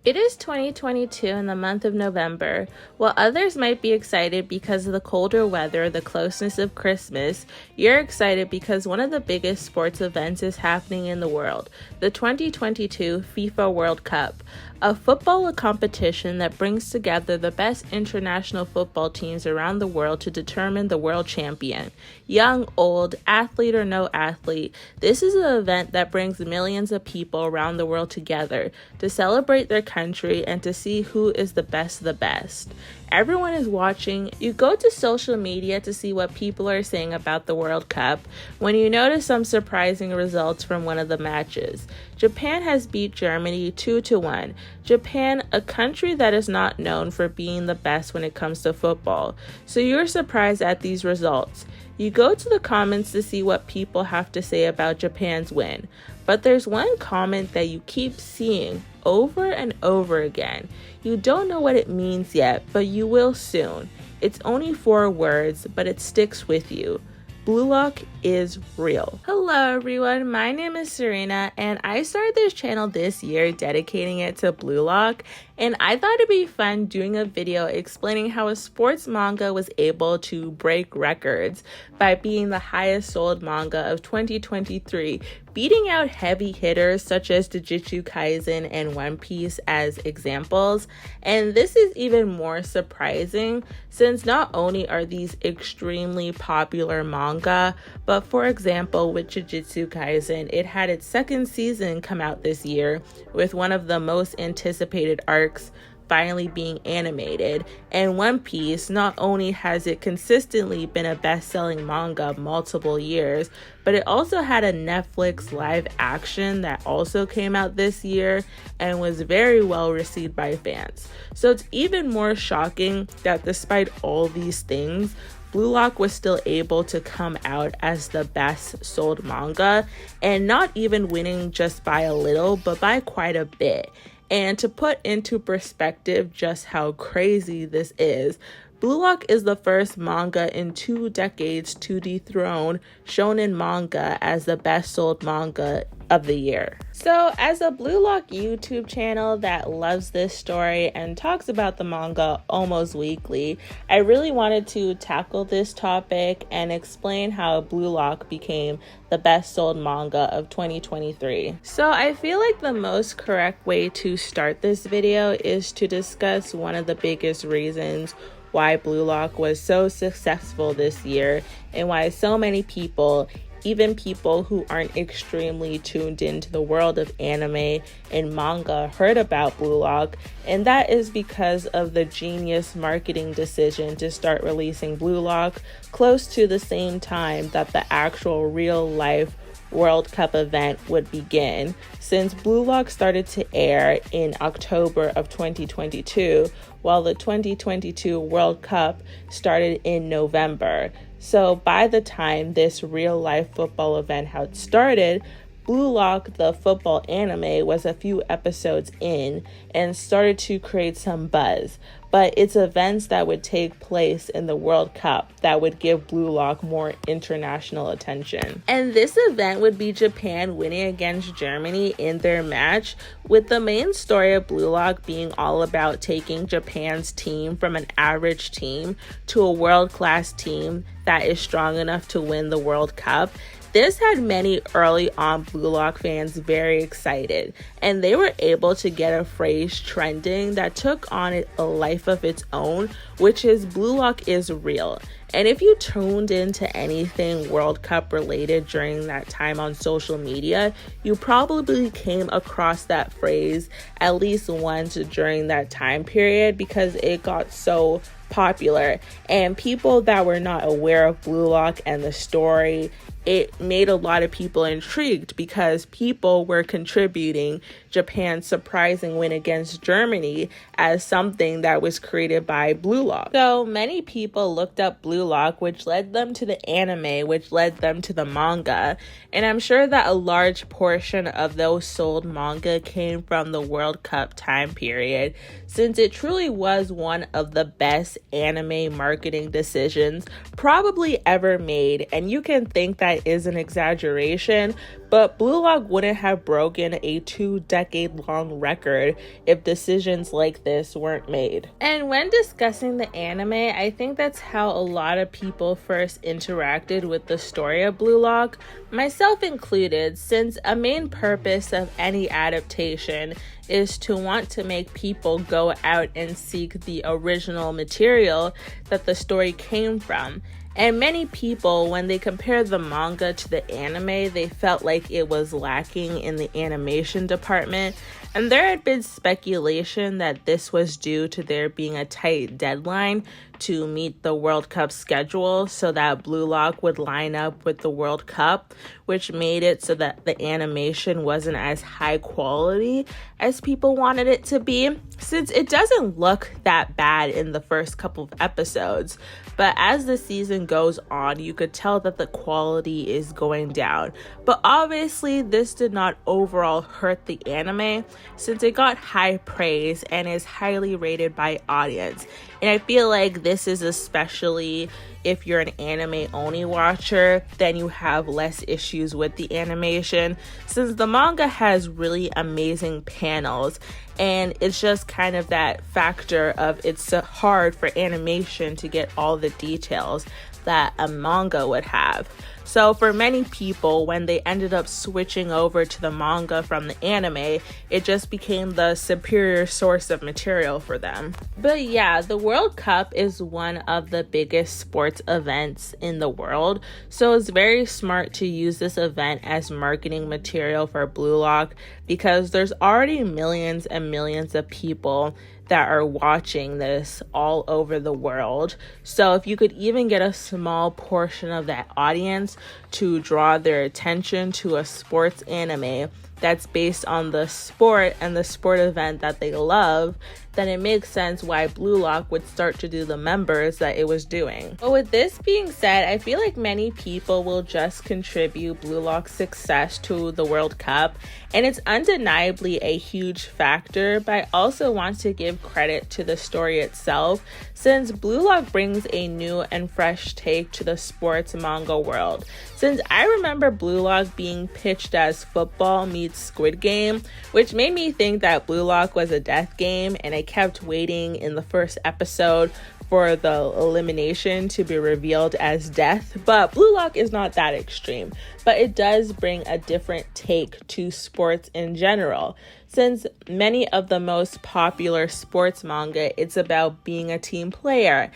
It is 2022 in the month of November. While others might be excited because of the colder weather, the closeness of Christmas, you're excited because one of the biggest sports events is happening in the world, the 2022 FIFA World Cup, a football competition that brings together the best international football teams around the world to determine the world champion. Young, old, athlete or no athlete, this is an event that brings millions of people around the world together to celebrate their country and to see who is the best of the best. Everyone is watching. You go to social media to see what people are saying about the World Cup when you notice some surprising results from one of the matches. Japan has beat Germany 2-1. Japan, a country that is not known for being the best when it comes to football. So you're surprised at these results. You go to the comments to see what people have to say about Japan's win. But there's one comment that you keep seeing over and over again. You don't know what it means yet, but you will soon. It's only 4 words, but it sticks with you. Blue Lock is real. Hello everyone, my name is Serena and I started this channel this year dedicating it to Blue Lock, and I thought it'd be fun doing a video explaining how a sports manga was able to break records by being the highest sold manga of 2023, beating out heavy hitters such as Jujutsu Kaisen and One Piece as examples. And this is even more surprising since not only are these extremely popular manga, but for example with Jujutsu Kaisen, it had its 2nd season come out this year with one of the most anticipated arcs finally being animated. And One Piece, not only has it consistently been a best-selling manga multiple years, but it also had a Netflix live action that also came out this year and was very well received by fans. So it's even more shocking that despite all these things, Blue Lock was still able to come out as the best sold manga, and not even winning just by a little, but by quite a bit. And to put into perspective just how crazy this is, Blue Lock is the first manga in 2 decades to dethrone shonen manga as the best sold manga of the year. So as a Blue Lock YouTube channel that loves this story and talks about the manga almost weekly, I really wanted to tackle this topic and explain how Blue Lock became the best sold manga of 2023. So I feel like the most correct way to start this video is to discuss one of the biggest reasons why Blue Lock was so successful this year and why so many people, even people who aren't extremely tuned into the world of anime and manga, heard about Blue Lock, and that is because of the genius marketing decision to start releasing Blue Lock close to the same time that the actual real life World Cup event would begin, since Blue Lock started to air in October of 2022, while the 2022 World Cup started in November. So by the time this real life football event had started, Blue Lock, the football anime, was a few episodes in and started to create some buzz. But it's events that would take place in the World Cup that would give Blue Lock more international attention. And this event would be Japan winning against Germany in their match, with the main story of Blue Lock being all about taking Japan's team from an average team to a world-class team that is strong enough to win the World Cup. This had many early on Blue Lock fans very excited, and they were able to get a phrase trending that took on a life of its own, which is Blue Lock is real. And if you tuned into anything World Cup related during that time on social media, you probably came across that phrase at least once during that time period because it got so popular. And people that were not aware of Blue Lock and the story, it made a lot of people intrigued because people were contributing Japan's surprising win against Germany as something that was created by Blue Lock. So many people looked up Blue Lock, which led them to the anime, which led them to the manga. And I'm sure that a large portion of those sold manga came from the World Cup time period, since it truly was one of the best anime marketing decisions probably ever made. And you can think that is an exaggeration, but Blue Lock wouldn't have broken a 2-decade-long record if decisions like this weren't made. And when discussing the anime, I think that's how a lot of people first interacted with the story of Blue Lock, myself included, since a main purpose of any adaptation is to want to make people go out and seek the original material that the story came from. And many people, when they compared the manga to the anime, they felt like it was lacking in the animation department. And there had been speculation that this was due to there being a tight deadline to meet the World Cup schedule so that Blue Lock would line up with the World Cup, which made it so that the animation wasn't as high quality as people wanted it to be, since it doesn't look that bad in the first couple of episodes. But as the season goes on, you could tell that the quality is going down. But obviously, this did not overall hurt the anime, since it got high praise and is highly rated by audience. And I feel like this is especially if you're an anime only watcher, then you have less issues with the animation, since the manga has really amazing panels, and it's just kind of that factor of it's hard for animation to get all the details that a manga would have. So for many people, when they ended up switching over to the manga from the anime, it just became the superior source of material for them. But yeah, the World Cup is one of the biggest sports events in the world, so it's very smart to use this event as marketing material for Blue Lock, because there's already millions and millions of people that are watching this all over the world. So if you could even get a small portion of that audience to draw their attention to a sports anime that's based on the sport and the sport event that they love, then it makes sense why Blue Lock would start to do the members that it was doing. But with this being said, I feel like many people will just contribute Blue Lock's success to the World Cup, and it's undeniably a huge factor, but I also want to give credit to the story itself, since Blue Lock brings a new and fresh take to the sports manga world. Since I remember Blue Lock being pitched as football meets Squid Game, which made me think that Blue Lock was a death game, and I kept waiting in the first episode for the elimination to be revealed as death. But Blue Lock is not that extreme, but it does bring a different take to sports in general. Since many of the most popular sports manga, it's about being a team player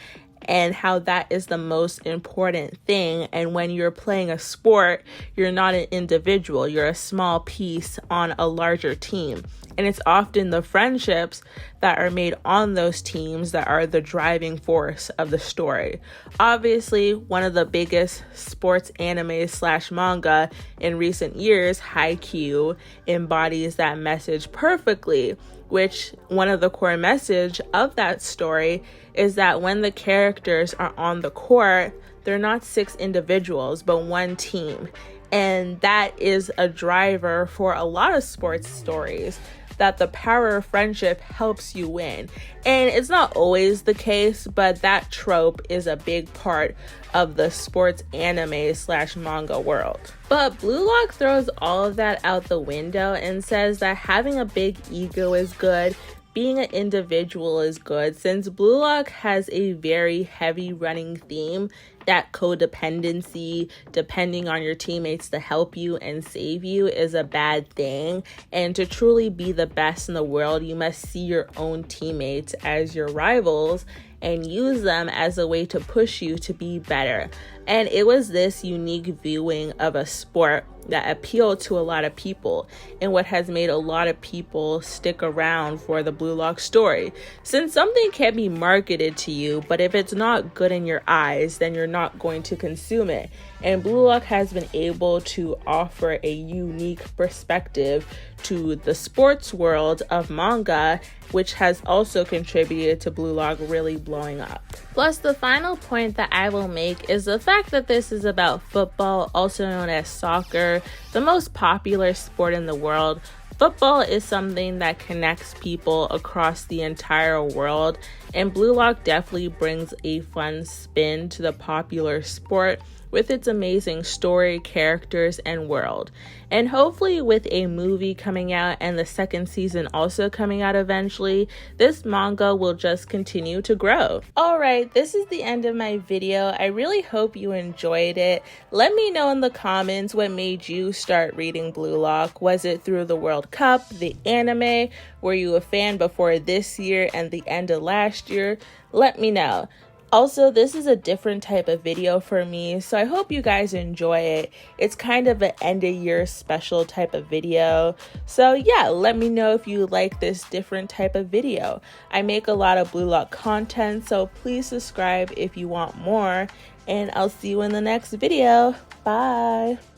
and how that is the most important thing. And when you're playing a sport, you're not an individual, you're a small piece on a larger team. And it's often the friendships that are made on those teams that are the driving force of the story. Obviously, one of the biggest sports anime / manga in recent years, Haikyuu, embodies that message perfectly, which one of the core message of that story is that when the characters are on the court, they're not 6 individuals, but one team. And that is a driver for a lot of sports stories, that the power of friendship helps you win. And it's not always the case, but that trope is a big part of the sports anime / manga world. But Blue Lock throws all of that out the window and says that having a big ego is good, being an individual is good, since Blue Lock has a very heavy running theme that codependency, depending on your teammates to help you and save you, is a bad thing. And to truly be the best in the world, you must see your own teammates as your rivals and use them as a way to push you to be better. And it was this unique viewing of a sport that appealed to a lot of people, and what has made a lot of people stick around for the Blue Lock story. Since something can be marketed to you, but if it's not good in your eyes, then you're not going to consume it. And Blue Lock has been able to offer a unique perspective to the sports world of manga, which has also contributed to Blue Lock really blowing up. Plus, the final point that I will make is the fact that this is about football, also known as soccer, the most popular sport in the world. Football is something that connects people across the entire world, and Blue Lock definitely brings a fun spin to the popular sport, with its amazing story, characters, and world. And hopefully with a movie coming out and the second season also coming out eventually, this manga will just continue to grow. Alright, this is the end of my video. I really hope you enjoyed it. Let me know in the comments what made you start reading Blue Lock. Was it through the World Cup, the anime? Were you a fan before this year and the end of last year? Let me know. Also, this is a different type of video for me, so I hope you guys enjoy it. It's kind of an end of year special type of video. So yeah, let me know if you like this different type of video. I make a lot of Blue Lock content, so please subscribe if you want more, and I'll see you in the next video. Bye!